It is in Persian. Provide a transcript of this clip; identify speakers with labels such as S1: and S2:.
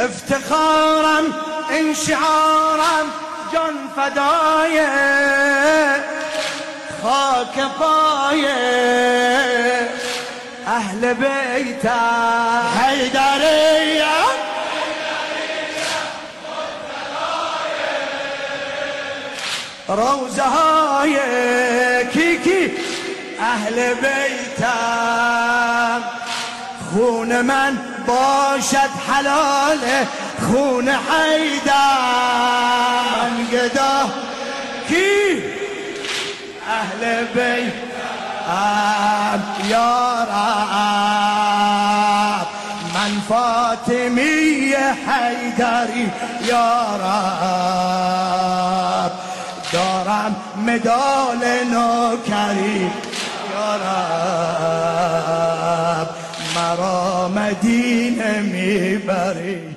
S1: افتخارم انشعارم جان فدای خاک پای اهل بیتم حیدریم روزه های کی اهل بیتم خون من باشد حلال خون حیدر من گدا کی اهل بیتم یا رب من فاطمی حیدری یا رب دارم مدال نوکری یا رب مرا مدینه میبری.